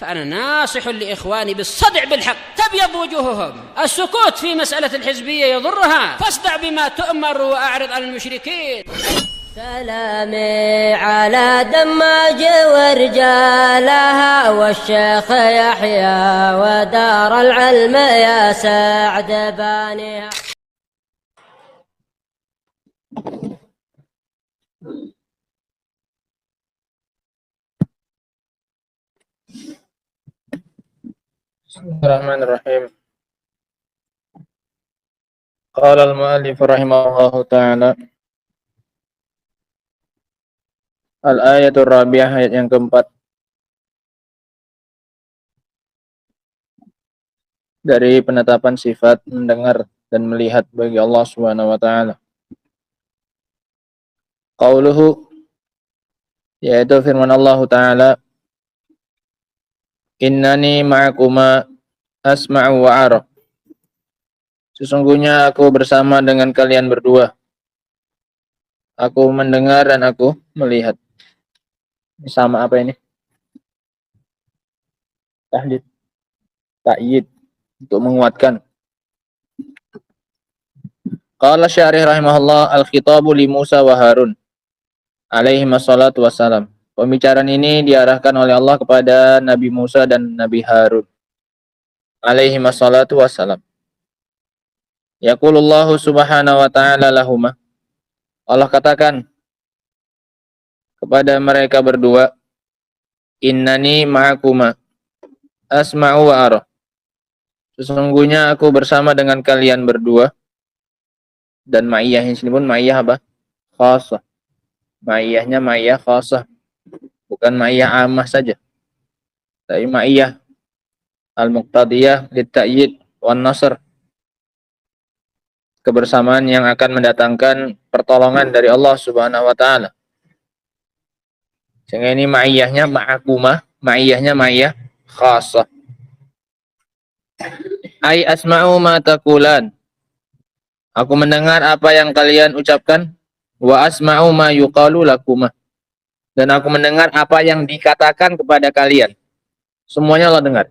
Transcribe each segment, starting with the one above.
فأنا ناصح لإخواني بالصدع بالحق تبيض وجوههم. السكوت في مسألة الحزبية يضرها، فاصدع بما تؤمر وأعرض عن المشركين. سلامي على دماج ورجالها والشيخ يحيى ودار العلم يا سعد بانيها. Bismillahirrahmanirrahim. Qala al-mu'allif rahimahullahu ta'ala. Al-ayatul rabi'ah, ayat yang keempat dari penetapan sifat mendengar dan melihat bagi Allah Subhanahu wa ta'ala. Qauluhu, yaitu firman Allah ta'ala, innani ma'akuma asma'u wa ara. Sesungguhnya aku bersama dengan kalian berdua. Aku mendengar dan aku melihat. Ini sama apa ini? Tahdid. Ta'yid. Untuk menguatkan. Qala syarih rahimahullah, al-khitabu li Musa wa Harun alaihi wassalatu wassalam. Pembicaraan ini diarahkan oleh Allah kepada Nabi Musa dan Nabi Harun alaihi wassalatu wassalam. Yaqulullahu subhanahu wa ta'ala lahuma. Allah katakan kepada mereka berdua, innani ma'akuma asma'u wa ara. Sesungguhnya aku bersama dengan kalian berdua. Dan ma'iyah ini pun ma'iyah apa? Khasah. Ma'iyahnya ma'iyah khasah. Bukan ma'iyah amah saja. Tapi ma'iyah al-muqtadiyah lit-ta'yid wan nasr. Kebersamaan yang akan mendatangkan pertolongan dari Allah Subhanahu wa ta'ala. Sehingga ini ma'iyahnya ma'akumah, ma'iyahnya ma'iyah khasah. Ai asma'u ma taqulan. Aku mendengar apa yang kalian ucapkan. Wa asma'u ma yuqalu lakumah. Dan aku mendengar apa yang dikatakan kepada kalian. Semuanya Allah dengar.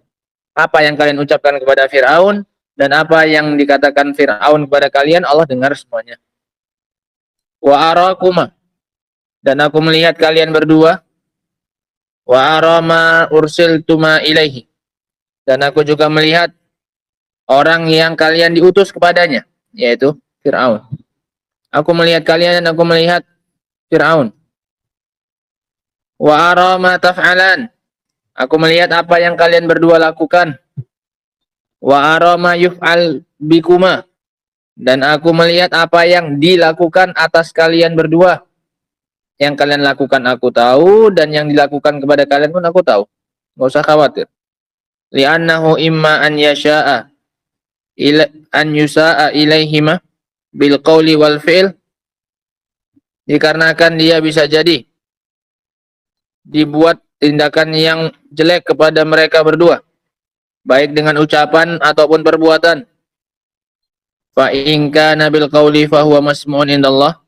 Apa yang kalian ucapkan kepada Fir'aun dan apa yang dikatakan Fir'aun kepada kalian, Allah dengar semuanya. Wa arakumah. Dan aku melihat kalian berdua. Wa arama ursiltuma ilaihi. Dan aku juga melihat orang yang kalian diutus kepadanya, yaitu Fir'aun. Aku melihat kalian dan aku melihat Fir'aun. Wa ara ma taf'alan. Aku melihat apa yang kalian berdua lakukan. Wa ara ma yuf'al bikuma. Dan aku melihat apa yang dilakukan atas kalian berdua. Yang kalian lakukan aku tahu, dan yang dilakukan kepada kalian pun aku tahu. Nggak usah khawatir. Li'annahu imma an yasha'a an yusa'a ilaihima bil qawli wal fi'l. Dikarenakan dia bisa jadi dibuat tindakan yang jelek kepada mereka berdua, baik dengan ucapan ataupun perbuatan. Fa in kana bil qawli fa huwa masmu'un indallah.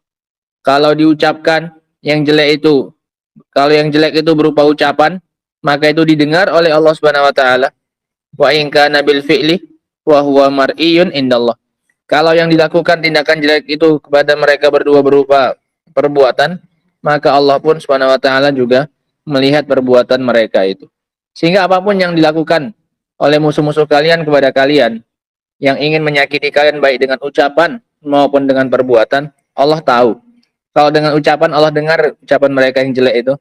Kalau diucapkan yang jelek itu, kalau yang jelek itu berupa ucapan, maka itu didengar oleh Allah Subhanahu wa taala. Wa in kana bil fi'li wa huwa mar'iyun indallah. Kalau yang dilakukan tindakan jelek itu kepada mereka berdua berupa perbuatan, maka Allah pun Subhanahu wa taala juga melihat perbuatan mereka itu. Sehingga apapun yang dilakukan oleh musuh-musuh kalian kepada kalian yang ingin menyakiti kalian baik dengan ucapan maupun dengan perbuatan, Allah tahu. Kalau dengan ucapan Allah dengar ucapan mereka yang jelek itu.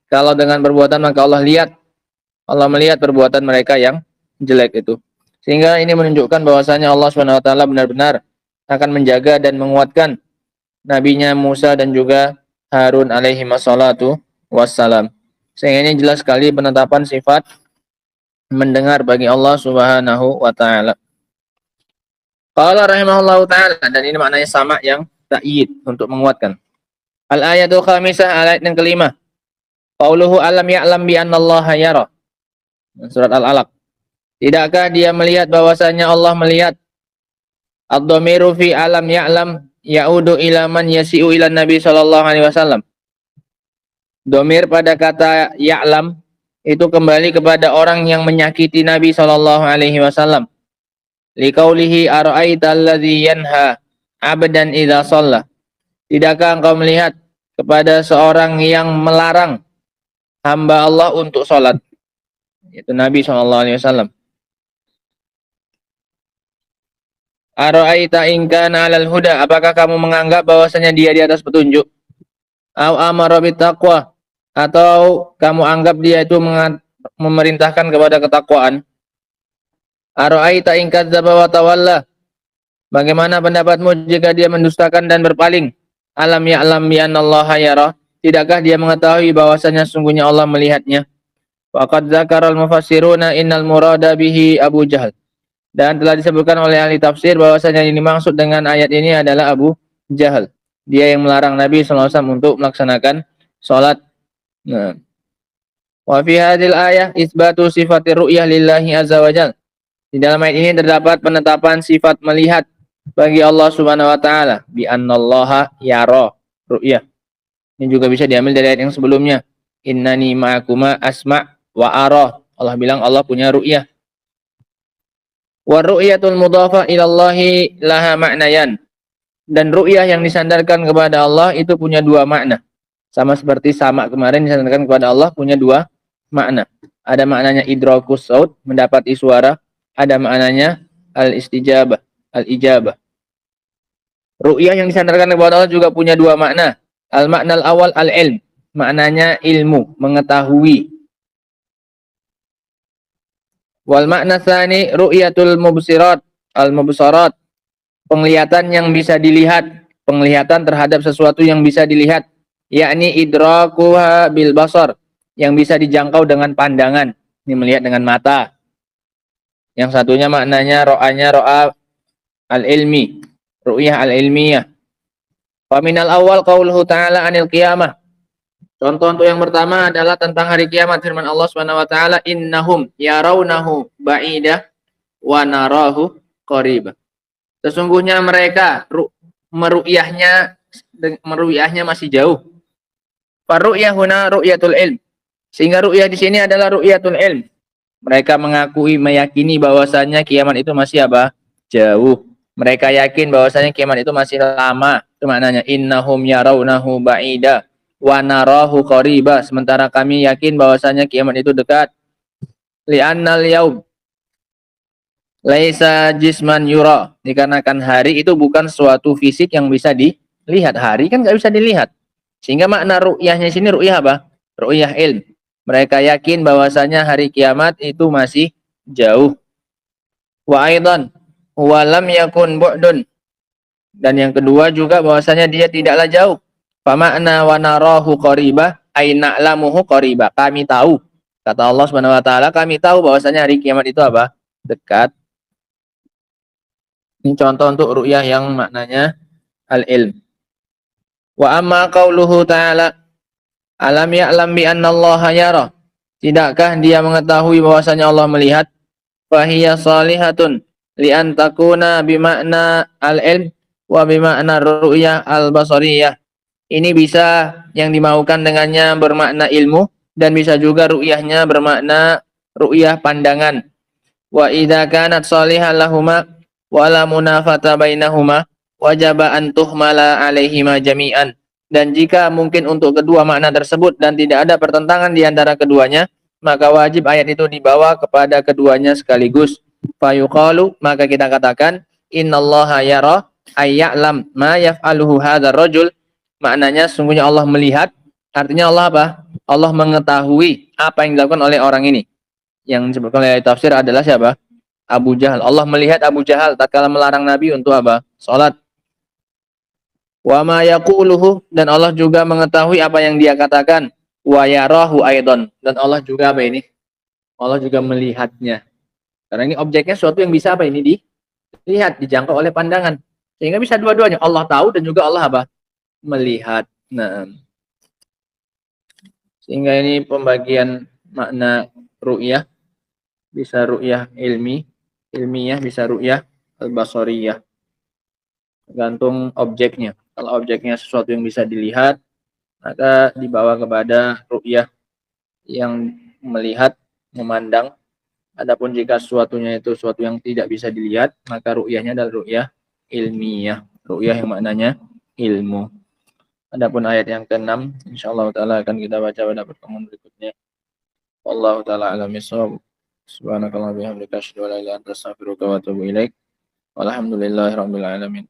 Kalau dengan perbuatan maka Allah lihat. Allah melihat perbuatan mereka yang jelek itu. Sehingga ini menunjukkan bahwasanya Allah Subhanahu wa taala benar-benar akan menjaga dan menguatkan nabinya Musa dan juga Harun alaihi wassalatu wassalam. Sehingga ini jelas sekali penetapan sifat mendengar bagi Allah Subhanahu wa taala. Qala rahimahullahu taala, dan ini maknanya sama yang ta'yid untuk menguatkan. Al-ayatul khamisah, ayat yang kelima. Qauluhu alam ya'lam bi annallaha yara. Surat Al-Alaq. Tidakkah dia melihat bahwasanya Allah melihat? Ad-dhamiru fi alam ya'lam ya'udu ila man yasi'u ila Nabi sallallahu alaihi wasallam. Dhamir pada kata ya'lam itu kembali kepada orang yang menyakiti Nabi sallallahu alaihi wasallam. Liqaulihi ara'aita alladzi yanha 'abdan idza shalla. Tidakkah engkau melihat kepada seorang yang melarang hamba Allah untuk salat? Itu Nabi sallallahu alaihi wasallam. Ara'aita in kana 'alal huda, apakah kamu menganggap bahwasanya dia di atas petunjuk? Au amara bittaqwa, atau kamu anggap dia itu memerintahkan kepada ketakwaan? Ara'aita in kadzdzaba wa tawalla, bagaimana pendapatmu jika dia mendustakan dan berpaling? Alam ya'lam bi annallaha yara, tidakkah dia mengetahui bahwasanya sungguhnya Allah melihatnya? Waqad dzakaral mufassiruna innal murada bihi Abu Jahal, dan telah disebutkan oleh ahli tafsir bahwasanya ini maksud dengan ayat ini adalah Abu Jahal. Dia yang melarang Nabi sallallahu alaihi wasallam untuk melaksanakan salat. Nah, wa fi hadhil ayah isbatu sifatir ru'yah lillahi azza wajal. Di dalam ayat ini terdapat penetapan sifat melihat bagi Allah Subhanahu wa taala, bi annallaha yara, ru'yah. Ini juga bisa diambil dari ayat yang sebelumnya. Innani ma'akuma asma' wa ara. Allah bilang Allah punya ru'yah. Wa ru'yatul mudhafa ila Allahi laha ma'nayan. Dan ru'yah yang disandarkan kepada Allah itu punya dua makna. Sama seperti sama kemarin disandarkan kepada Allah punya dua makna. Ada maknanya idrakus saut, mendapati suara. Ada maknanya al-istijabah, al-ijabah. Ru'yah yang disandarkan kepada Allah juga punya dua makna. Al-maknal awal al-ilm, maknanya ilmu, mengetahui. Wal makna tsani ru'yatul mubsirat, al-mubsarat, penglihatan yang bisa dilihat, penglihatan terhadap sesuatu yang bisa dilihat, yakni idrakuha bil basar, yang bisa dijangkau dengan pandangan. Ini melihat dengan mata. Yang satunya maknanya ro'a al-ilmi, ru'yah al-ilmiyah. Wa minal awal qauluhu ta'ala anil qiyamah. Contoh untuk yang pertama adalah tentang hari kiamat, firman Allah Subhanahu wa taala, innahum yarawnahu ba'idah wa narahu qariba. Sesungguhnya mereka meru'yahnya masih jauh. Faru'yah huna ru'yatul ilm. Sehingga ru'yah di sini adalah ru'yatul ilm. Mereka meyakini bahwasanya kiamat itu masih apa? Jauh. Mereka yakin bahwasanya kiamat itu masih lama. Itu maknanya innahum yarawnahu ba'ida wa narahu qariba. Sementara kami yakin bahwasanya kiamat itu dekat. Li'annal yaum laisa jisman yura. Dikarenakan hari itu bukan suatu fisik yang bisa dilihat. Hari kan nggak bisa dilihat. Sehingga makna ru'yahnya sini ru'yah apa? Ru'yah ilm. Mereka yakin bahwasanya hari kiamat itu masih jauh. Wa aidan walam yakun bu'dun. Dan yang kedua juga bahwasanya dia tidaklah jauh. Fa makna wa narahu qaribah ay na'lamuhu qaribah. Kami tahu. Kata Allah Subhanahu wa taala, kami tahu bahwasanya hari kiamat itu apa? Dekat. Ini contoh untuk ru'yah yang maknanya al-ilm. Wa amma qauluhu ta'ala alam ya'lam bi annallaha yara. Tidakkah dia mengetahui bahwasanya Allah melihat? Fahiya salihatun li an takuna bi makna al-ilm wa bi makna ru'yah al-basariyah. Ini bisa yang dimaukan dengannya bermakna ilmu dan bisa juga ru'yahnya bermakna ru'yah pandangan. Wa idza kanat salihan lahuma wa la munafata bainahuma wajaba an tuhmala alaihima jami'an. Dan jika mungkin untuk kedua makna tersebut dan tidak ada pertentangan di antara keduanya, maka wajib ayat itu dibawa kepada keduanya sekaligus. Fayuqalu, maka kita katakan innallaha yara ay ya'lam ma yaf'aluhu hadzal rajul. Maknanya sungguhnya Allah melihat, artinya Allah apa? Allah mengetahui apa yang dilakukan oleh orang ini. Yang disebutkan oleh tafsir adalah siapa? Abu Jahal. Allah melihat Abu Jahal tatkala melarang Nabi untuk apa? Salat. Wa ma yaquluhu, dan Allah juga mengetahui apa yang dia katakan. Wa yarahu aidan, dan Allah juga apa ini? Allah juga melihatnya. Karena ini objeknya sesuatu yang bisa apa ini dilihat, dijangkau oleh pandangan. Sehingga bisa dua-duanya. Allah tahu dan juga Allah apa? Melihat. Nah, sehingga ini pembagian makna ru'yah. Bisa ru'yah ilmiah, bisa ru'yah al-basariyah. Tergantung objeknya. Kalau objeknya sesuatu yang bisa dilihat, maka dibawa kepada ru'yah yang melihat, memandang. Adapun jika sesuatunya itu sesuatu yang tidak bisa dilihat, maka ru'yahnya adalah ru'yah ilmiah, ru'yah yang maknanya ilmu. Adapun ayat yang ke-6, insyaallah taala akan kita baca pada pertemuan berikutnya. Wallahu taala a'lam bissawab. Subhanakallahumma wa bihamdika asyhadu an la ilaha illa anta astaghfiruka wa atubu ilaik. Walhamdulillahirabbil alamin.